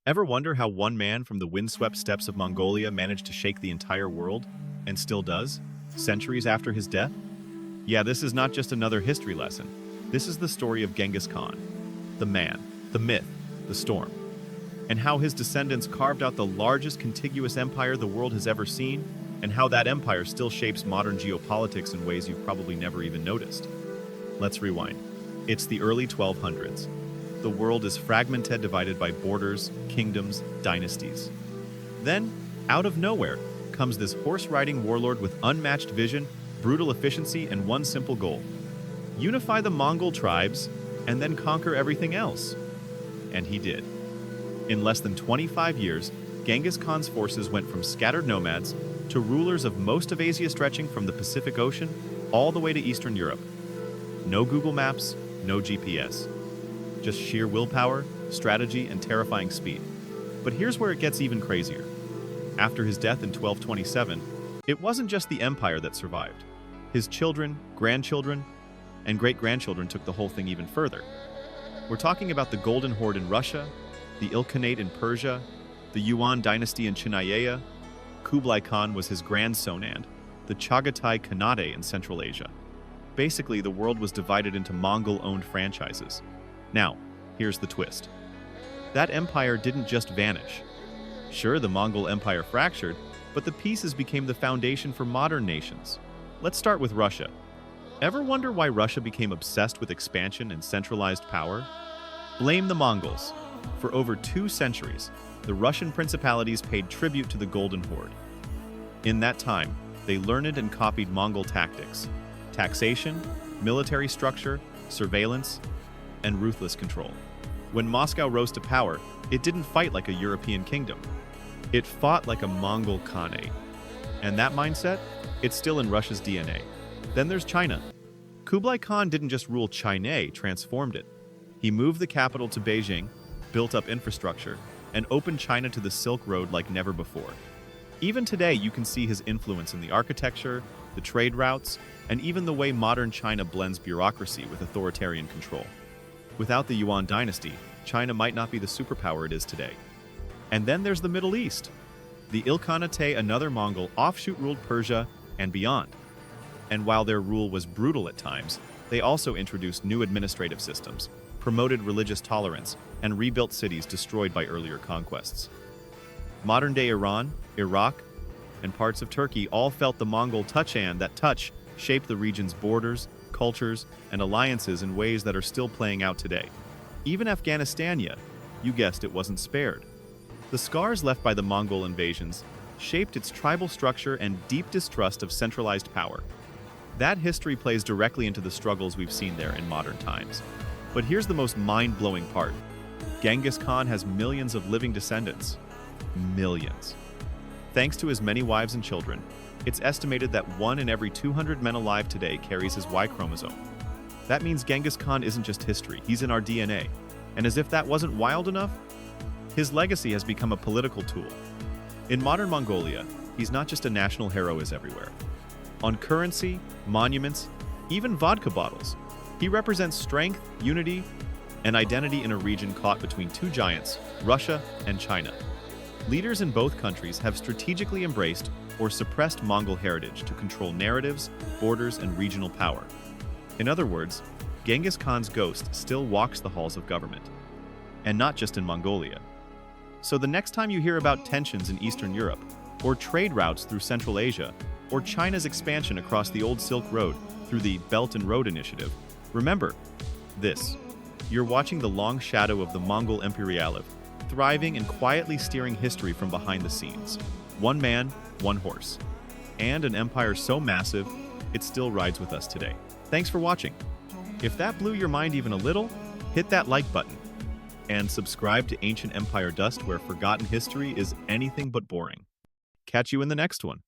Ever wonder how one man from the windswept steppes of Mongolia managed to shake the entire world, and still does, centuries after his death? Yeah, this is not just another history lesson. This is the story of Genghis Khan, the man, the myth, the storm, and how his descendants carved out the largest contiguous empire the world has ever seen, and how that empire still shapes modern geopolitics in ways you've probably never even noticed. Let's rewind. It's the early 1200s. The world is fragmented, divided by borders, kingdoms, dynasties. Then, out of nowhere, comes this horse-riding warlord with unmatched vision, brutal efficiency, and one simple goal: unify the Mongol tribes and then conquer everything else. And he did. In less than 25 years, Genghis Khan's forces went from scattered nomads to rulers of most of Asia, stretching from the Pacific Ocean all the way to Eastern Europe. No Google Maps, no GPS. Just sheer willpower, strategy, and terrifying speed. But here's where it gets even crazier. After his death in 1227, it wasn't just the empire that survived. His children, grandchildren, and great-grandchildren took the whole thing even further. We're talking about the Golden Horde in Russia, the Ilkhanate in Persia, the Yuan dynasty in Chinaya. Kublai Khan was his grandson, and the Chagatai Khanate in Central Asia. Basically, the world was divided into Mongol-owned franchises. Now, here's the twist. That empire didn't just vanish. Sure, the Mongol Empire fractured, but the pieces became the foundation for modern nations. Let's start with Russia. Ever wonder why Russia became obsessed with expansion and centralized power? Blame the Mongols. For over 2 centuries, the Russian principalities paid tribute to the Golden Horde. In that time, they learned and copied Mongol tactics: taxation, military structure, surveillance, and ruthless control. When Moscow rose to power, it didn't fight like a European kingdom. It fought like a Mongol Khanate. And that mindset, it's still in Russia's DNA. Then there's China. Kublai Khan didn't just rule China, transformed it. He moved the capital to Beijing, built up infrastructure, and opened China to the Silk Road like never before. Even today, you can see his influence in the architecture, the trade routes, and even the way modern China blends bureaucracy with authoritarian control. Without the Yuan dynasty, China might not be the superpower it is today. And then there's the Middle East. The Ilkhanate, another Mongol offshoot, ruled Persia and beyond. And while their rule was brutal at times, they also introduced new administrative systems, promoted religious tolerance, and rebuilt cities destroyed by earlier conquests. Modern-day Iran, Iraq, and parts of Turkey all felt the Mongol touch, and that touch shaped the region's borders, cultures, and alliances in ways that are still playing out today. Even Afghanistan, you guessed it, wasn't spared. The scars left by the Mongol invasions shaped its tribal structure and deep distrust of centralized power. That history plays directly into the struggles we've seen there in modern times. But here's the most mind-blowing part. Genghis Khan has millions of living descendants. Millions. Thanks to his many wives and children, it's estimated that 1 in every 200 men alive today carries his Y chromosome. That means Genghis Khan isn't just history, he's in our DNA. And as if that wasn't wild enough, his legacy has become a political tool. In modern Mongolia, he's not just a national hero is everywhere. On currency, monuments, even vodka bottles, he represents strength, unity, and identity in a region caught between 2 giants, Russia and China. Leaders in both countries have strategically embraced or suppressed Mongol heritage to control narratives, borders, and regional power. In other words, Genghis Khan's ghost still walks the halls of government. And not just in Mongolia. So the next time you hear about tensions in Eastern Europe, or trade routes through Central Asia, or China's expansion across the old Silk Road through the Belt and Road Initiative, remember this: you're watching the long shadow of the Mongol Empire, thriving and quietly steering history from behind the scenes. One man, one horse. And an empire so massive, it still rides with us today. Thanks for watching. If that blew your mind even a little, hit that like button. And subscribe to Ancient Empire Dust, where forgotten history is anything but boring. Catch you in the next one.